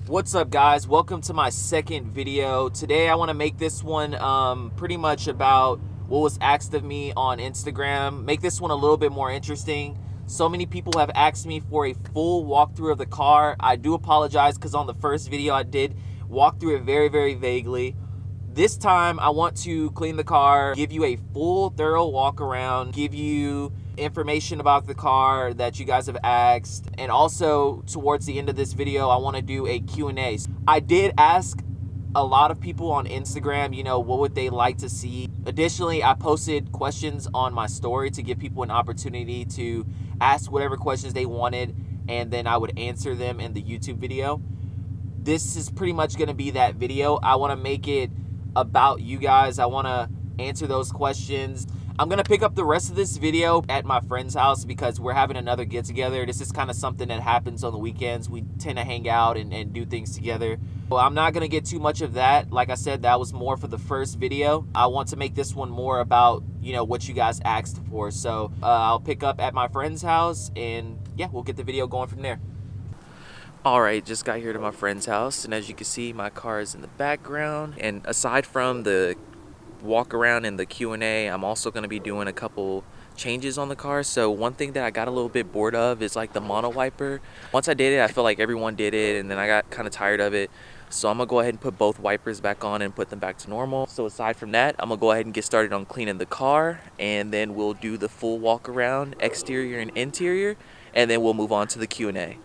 What's up, guys? Welcome to my second video. Today I want to make this one pretty much about what was asked of me on Instagram. Make this one a little bit more interesting. So many people have asked me for a full walkthrough of the car. I do apologize because on the first video I did walk through it very vaguely. This time I want to clean the car, give you a full thorough walk around, give you information about the car that you guys have asked, and also towards the end of this video I want to do a Q&A. I did ask a lot of people on Instagram, what would they like to see. Additionally, I posted questions on my story to give people an opportunity to ask whatever questions they wanted, and then I would answer them in the YouTube video. This is pretty much going to be that video. I want to make it about you guys. I want to answer those questions. I'm going to pick up the rest of this video at my friend's house because we're having another get together. This is kind of something that happens on the weekends. We tend to hang out and do things together. Well, I'm not going to get too much of that. Like I said, that was more for the first video. I want to make this one more about, what you guys asked for. So I'll pick up at my friend's house and yeah, we'll get the video going from there. Alright, just got here to my friend's house, and as you can see, my car is in the background. And aside from the walk around and the Q&A, I'm also going to be doing a couple changes on the car. So one thing that I got a little bit bored of is like the mono wiper. Once I did it, I feel like everyone did it, and then I got kind of tired of it. So I'm going to go ahead and put both wipers back on and put them back to normal. So aside from that, I'm going to go ahead and get started on cleaning the car, and then we'll do the full walk around, exterior and interior, and then we'll move on to the Q&A.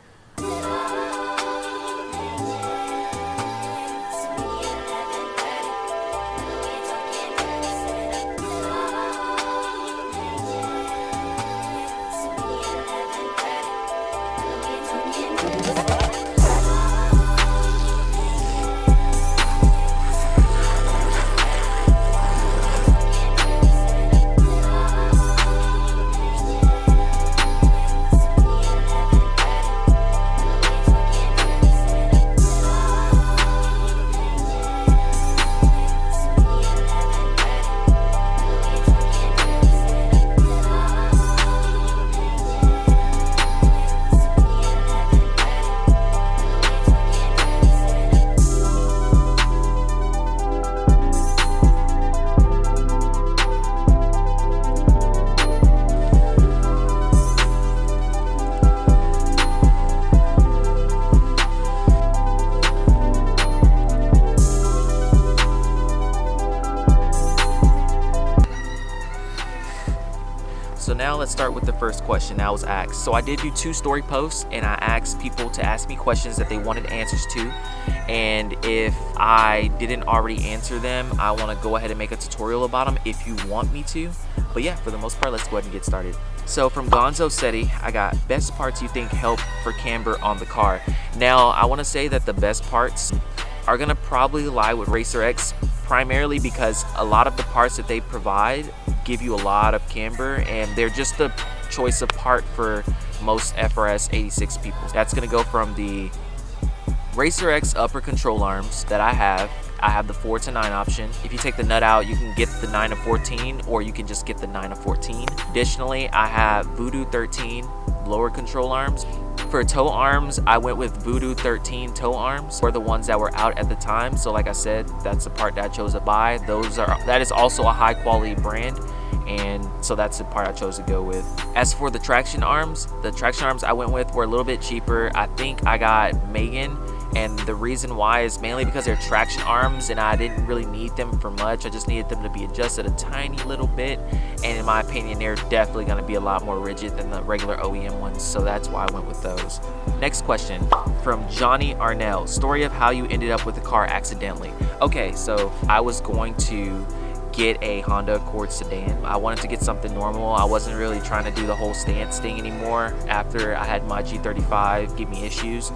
So now let's start with the first question that was asked. So I did do 2 story posts, and I asked people to ask me questions that they wanted answers to. And if I didn't already answer them, I want to go ahead and make a tutorial about them if you want me to. But yeah, for the most part, let's go ahead and get started. So from Gonzo Seti, I got best parts you think help for camber on the car. Now, I want to say that the best parts are going to probably lie with Racer X, primarily because a lot of the parts that they provide give you a lot of camber, and they're just the choice of part for most FRS 86 people. That's going to go from the Racer X upper control arms that I have the 4 to 9 option. If you take the nut out, you can get the 9 to 14, or you can just get the 9 to 14. Additionally, I have Voodoo 13 lower control arms. For toe arms, I went with Voodoo 13 toe arms, were the ones that were out at the time. So like I said, that's the part that I chose to buy. That is also a high quality brand, and so that's the part I chose to go with. As for the traction arms I went with were a little bit cheaper. I think I got Megan, and the reason why is mainly because they're traction arms and I didn't really need them for much. I just needed them to be adjusted a tiny little bit, and in my opinion they're definitely going to be a lot more rigid than the regular OEM ones, so that's why I went with those. Next question from Johnny Arnell: story of how you ended up with the car accidentally. Okay, so I was going to get a Honda Accord sedan. I wanted to get something normal. I wasn't really trying to do the whole stance thing anymore after I had my G35 give me issues.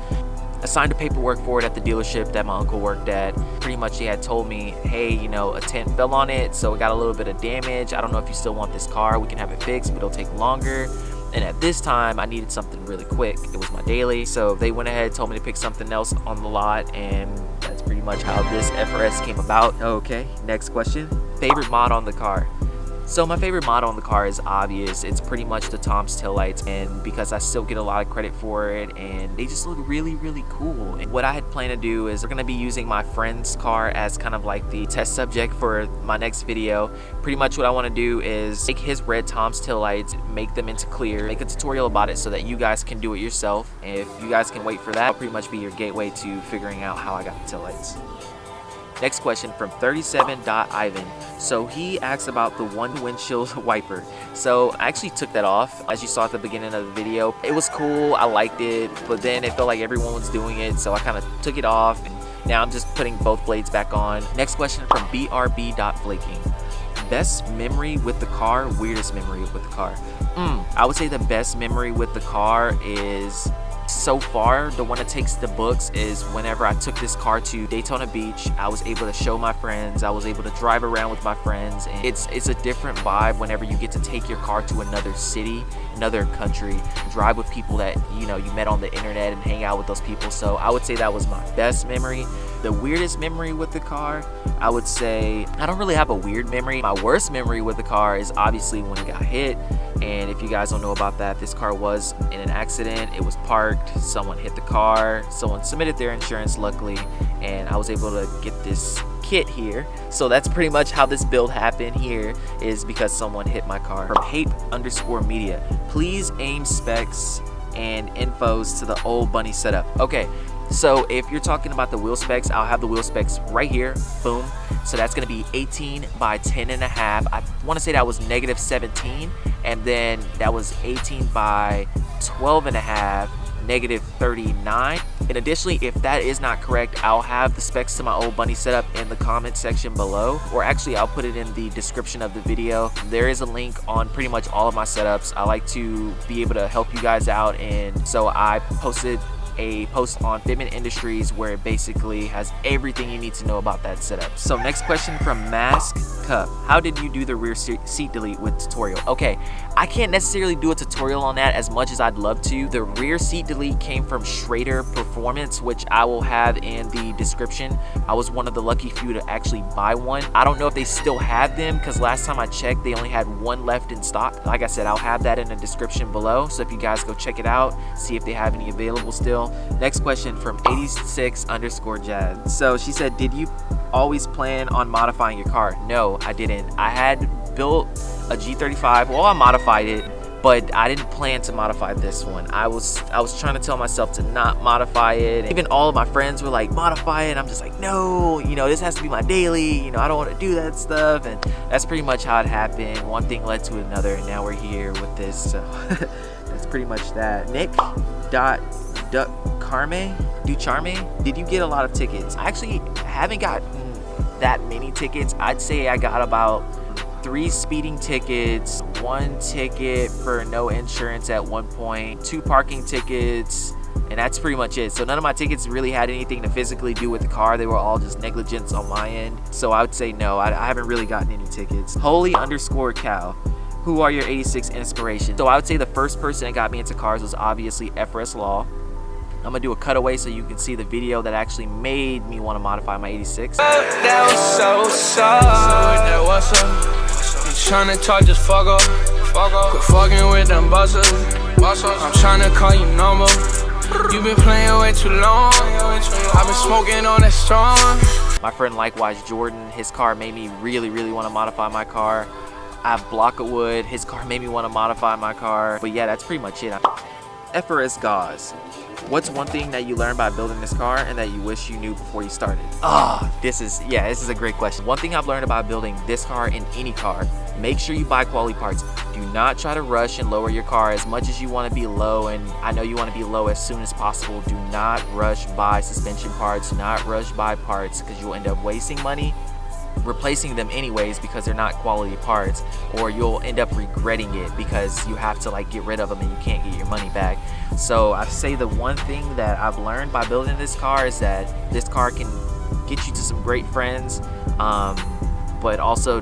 I signed the paperwork for it at the dealership that my uncle worked at. Pretty much he had told me, hey, a tent fell on it, so it got a little bit of damage. I don't know if you still want this car. We can have it fixed, but it'll take longer. And at this time, I needed something really quick. It was my daily, so they went ahead and told me to pick something else on the lot, and that's pretty much how this FRS came about. Okay, next question. Favorite mod on the car? So my favorite model in the car is obvious. It's pretty much the Tom's taillights, and because I still get a lot of credit for it, and they just look really, really cool. And what I had planned to do is we're gonna be using my friend's car as kind of like the test subject for my next video. Pretty much what I want to do is take his red Tom's taillights, make them into clear, make a tutorial about it so that you guys can do it yourself. And if you guys can wait for that, I'll pretty much be your gateway to figuring out how I got the taillights. Next question from 37.Ivan. So he asks about the one windshield wiper. So I actually took that off, as you saw at the beginning of the video. It was cool, I liked it, but then it felt like everyone was doing it, so I kind of took it off, and now I'm just putting both blades back on. Next question from BRB.Flaking. Best memory with the car, weirdest memory with the car. I would say the best memory with the car is, so far, the one that takes the books is whenever I took this car to Daytona Beach. I was able to show my friends, I was able to drive around with my friends, and it's a different vibe whenever you get to take your car to another city, another country, drive with people that you met on the internet and hang out with those people. So I would say that was my best memory. The weirdest memory with the car, I would say I don't really have a weird memory. My worst memory with the car is obviously when it got hit. And if you guys don't know about that, this car was in an accident. It was parked, someone hit the car, someone submitted their insurance luckily, and I was able to get this kit here. So that's pretty much how this build happened here, is because someone hit my car. From Hape_media, please aim specs and infos to the old bunny setup. Okay, so if you're talking about the wheel specs, I'll have the wheel specs right here, boom. So that's gonna be 18 by 10.5. I wanna say that was -17, and then that was 18 by 12.5, -39. And additionally, if that is not correct, I'll have the specs to my old bunny setup in the comment section below, or actually I'll put it in the description of the video. There is a link on pretty much all of my setups. I like to be able to help you guys out, and so I posted a post on Fitment Industries where it basically has everything you need to know about that setup. So next question from Mask Cup. How did you do the rear seat delete with tutorial? Okay, I can't necessarily do a tutorial on that as much as I'd love to. The rear seat delete came from Schrader Performance, which I will have in the description. I was one of the lucky few to actually buy one. I don't know if they still have them, because last time I checked they only had one left in stock. Like I said, I'll have that in the description below, so if you guys go check it out, see if they have any available still. Next question from 86_Jazz. So she said, did you always plan on modifying your car? No, I didn't. I had built a G35. Well, I modified it, but I didn't plan to modify this one. I was trying to tell myself to not modify it. Even all of my friends were like, modify it. I'm just like, no, this has to be my daily. I don't want to do that stuff. And that's pretty much how it happened. One thing led to another, and now we're here with this. So that's pretty much that. Ducharme, did you get a lot of tickets? I actually haven't got that many tickets. I'd say I got about 3 speeding tickets, 1 ticket for no insurance at one point, 2 parking tickets, and that's pretty much it. So none of my tickets really had anything to physically do with the car. They were all just negligence on my end. So I would say no, I haven't really gotten any tickets. Holy_cow. Who are your 86 inspirations? So I would say the first person that got me into cars was obviously FRS Law. I'm gonna do a cutaway so you can see the video that actually made me want to modify my 86. That was so that what's up? You tryna talk, just fuck up. Quit fucking with them busters. I'm tryna call you number. You been playing way too long. I've been smoking on that strong. My friend likewise, Jordan, his car made me really want to modify my car. I have Block of Wood, his car made me want to modify my car. But yeah, that's pretty much it. FRS Gauze. What's one thing that you learned by building this car and that you wish you knew before you started? This is a great question. One thing I've learned about building this car and any car, make sure you buy quality parts. Do not try to rush and lower your car as much as you want to be low, and I know you want to be low as soon as possible. Do not rush buy suspension parts, do not rush buy parts, because you'll end up wasting money replacing them anyways because they're not quality parts, or you'll end up regretting it because you have to get rid of them and you can't get your money back. So I say the one thing that I've learned by building this car is that this car can get you to some great friends, but also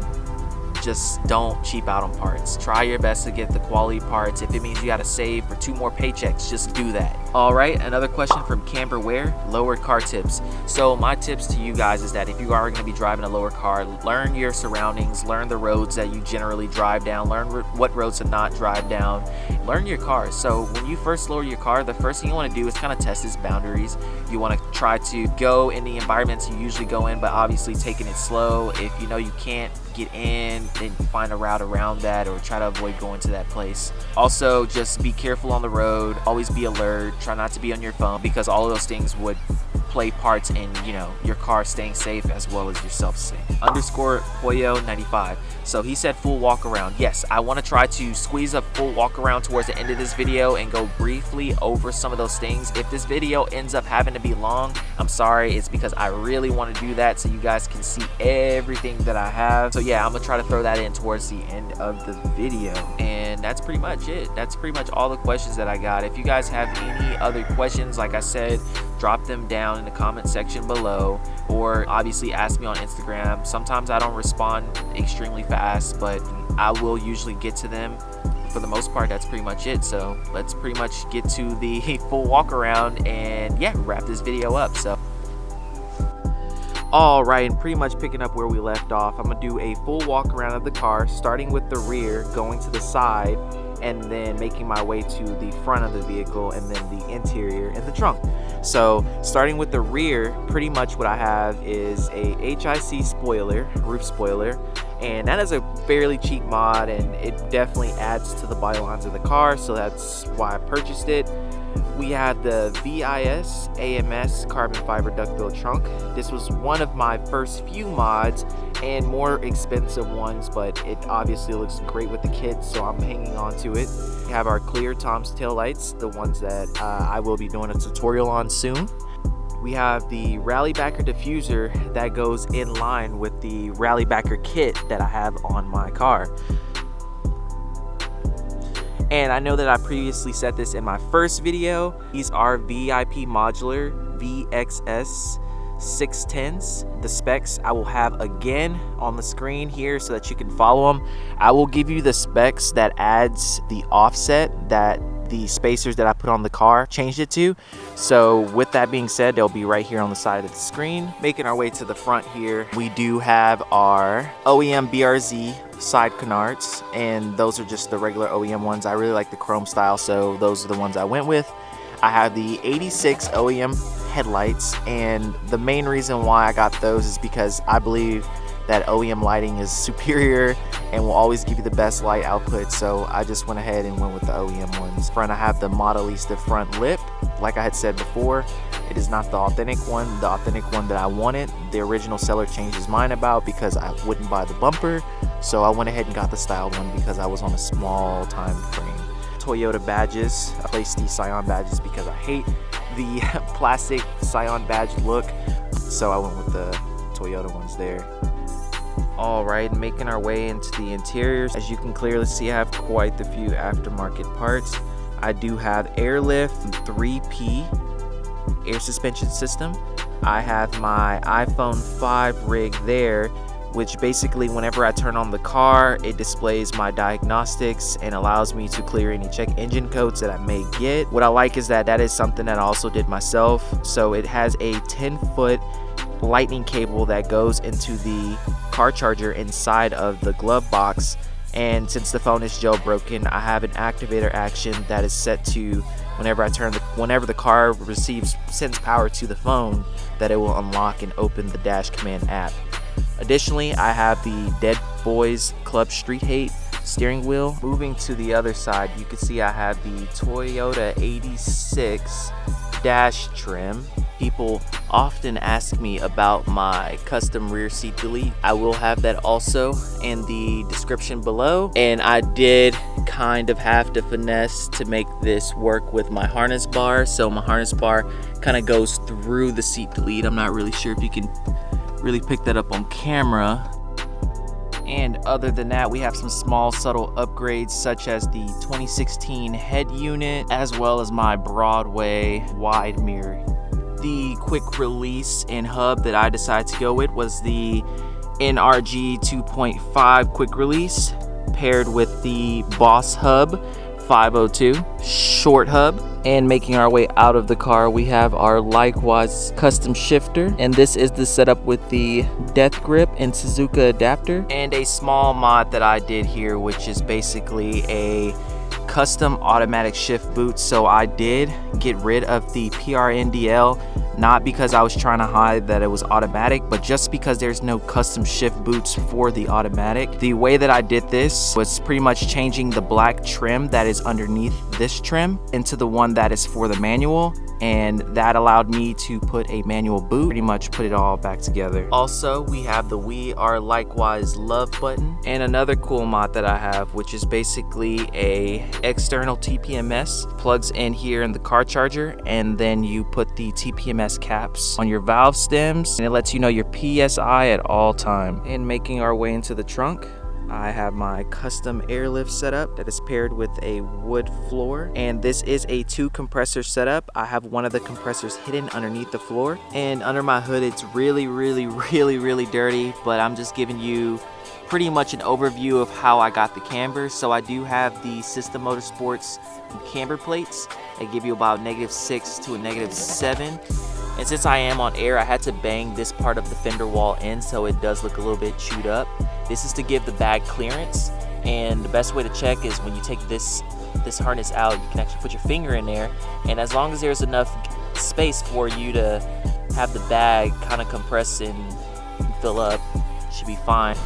just don't cheap out on parts. Try your best to get the quality parts. If it means you got to save for 2 more paychecks, just do that. All right, another question from Cambered. Lowered car tips. So my tips to you guys is that if you are going to be driving a lower car, learn your surroundings, learn the roads that you generally drive down, learn what roads to not drive down, learn your car. So when you first lower your car, the first thing you want to do is kind of test its boundaries. You want to try to go in the environments you usually go in, but obviously taking it slow. If you know you can't get in, then find a route around that or try to avoid going to that place. Also, just be careful on the road, always be alert, try not to be on your phone, because all of those things would play parts in, you know, your car staying safe as well as yourself safe. Corye 95. So he said full walk around. Yes, I want to try to squeeze a full walk around towards the end of this video and go briefly over some of those things. If this video ends up having to be long, I'm sorry, it's because I really want to do that so you guys can see everything that I have. So yeah, I'm gonna try to throw that in towards the end of the video. And that's pretty much it. That's pretty much all the questions that I got. If you guys have any other questions, like I said, drop them down in the comment section below, or obviously ask me on Instagram. Sometimes I don't respond extremely fast, but I will usually get to them. For the most part, that's pretty much it. So let's pretty much get to the full walk around and yeah, wrap this video up. So all right, and pretty much picking up where we left off, I'm gonna do a full walk around of the car, starting with the rear, going to the side, and then making my way to the front of the vehicle, and then the interior and the trunk. So starting with the rear, pretty much what I have is a HIC spoiler, roof spoiler, and that is a fairly cheap mod, and it definitely adds to the body lines of the car, so that's why I purchased it. We had the VIS AMS carbon fiber duckbill trunk. This was one of my first few mods and more expensive ones, but it obviously looks great with the kit, so I'm hanging on to it. We have our clear Tom's taillights, the ones that I will be doing a tutorial on soon. We have the Rallybacker diffuser that goes in line with the Rallybacker kit that I have on my car. And I know that I previously said this in my first video. These are VIP modular VXS 610s. The specs I will have again on the screen here so that you can follow them. I will give you the specs that adds the offset that the spacers that I put on the car changed it to. So with that being said, they'll be right here on the side of the screen. Making our way to the front here, we do have our OEM BRZ side canards, and those are just the regular OEM ones. I really like the chrome style, so those are the ones I went with. I have the 86 OEM headlights, and the main reason why I got those is because I believe that OEM lighting is superior and will always give you the best light output, so I just went ahead and went with the OEM ones. Front, I have the Modelista front lip. Like I had said before, it is not the authentic one. The authentic one that I wanted, the original seller changed his mind about because I wouldn't buy the bumper, so I went ahead and got the styled one because I was on a small time frame. Toyota badges, I placed the Scion badges because I hate the plastic Scion badge look, so I went with the Toyota ones there. All right, making our way into the interiors. As you can clearly see, I have quite the few aftermarket parts. I do have airlift 3P air suspension system. I have my iPhone 5 rig there, which basically whenever I turn on the car, it displays my diagnostics and allows me to clear any check engine codes that I may get. What I like is that is something that I also did myself. So it has a 10-foot lightning cable that goes into the car charger inside of the glove box, and since the phone is jailbroken, I have an activator action that is set to whenever the car sends power to the phone, that it will unlock and open the dash command app. Additionally, I have the Dead Boys Club Street Hate steering wheel. Moving to the other side, you can see I have the Toyota 86 dash trim. People often ask me about my custom rear seat delete. I will have that also in the description below. And I did kind of have to finesse to make this work with my harness bar. So my harness bar kind of goes through the seat delete. I'm not really sure if you can really pick that up on camera. And other than that, we have some small subtle upgrades such as the 2016 head unit as well as my Broadway wide mirror. The quick release and hub that I decided to go with was the NRG 2.5 quick release paired with the Boss hub 502 short hub. And making our way out of the car, we have our likewise custom shifter, and this is the setup with the death grip and Suzuka adapter, and a small mod that I did here, which is basically a custom automatic shift boot. So I did get rid of the PRNDL, not because I was trying to hide that it was automatic, but just because there's no custom shift boots for the automatic. The way that I did this was pretty much changing the black trim that is underneath this trim into the one that is for the manual, and that allowed me to put a manual boot, pretty much put it all back together. Also, we have the We Are Likewise Love button, and another cool mod that I have, which is basically a external TPMS, plugs in here in the car charger, and then you put the TPMS caps on your valve stems, and it lets you know your PSI at all time. And making our way into the trunk, I have my custom airlift setup that is paired with a wood floor, and this is a 2 compressor setup. I have one of the compressors hidden underneath the floor, and under my hood it's really dirty, but I'm just giving you pretty much an overview of how I got the camber. So I do have the System Motorsports camber plates. They give you about -6 to a -7. And since I am on air, I had to bang this part of the fender wall in, so it does look a little bit chewed up. This is to give the bag clearance, and the best way to check is when you take this harness out, you can actually put your finger in there, and as long as there's enough space for you to have the bag kind of compress and fill up, it should be fine.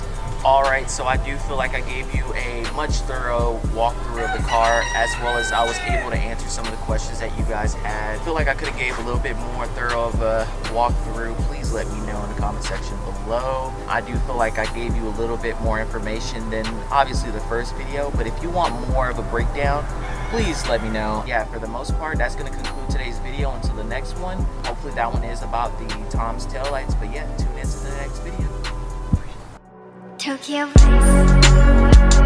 Alright, so I do feel like I gave you a much thorough walkthrough of the car, as well as I was able to answer some of the questions that you guys had. I feel like I could have gave a little bit more thorough of a walkthrough. Please let me know in the comment section below. I do feel like I gave you a little bit more information than obviously the first video, but if you want more of a breakdown, please let me know. Yeah, for the most part, that's going to conclude today's video until the next one. Hopefully that one is about the Tom's taillights, but yeah, tune in to the next video. Tokyo Vice.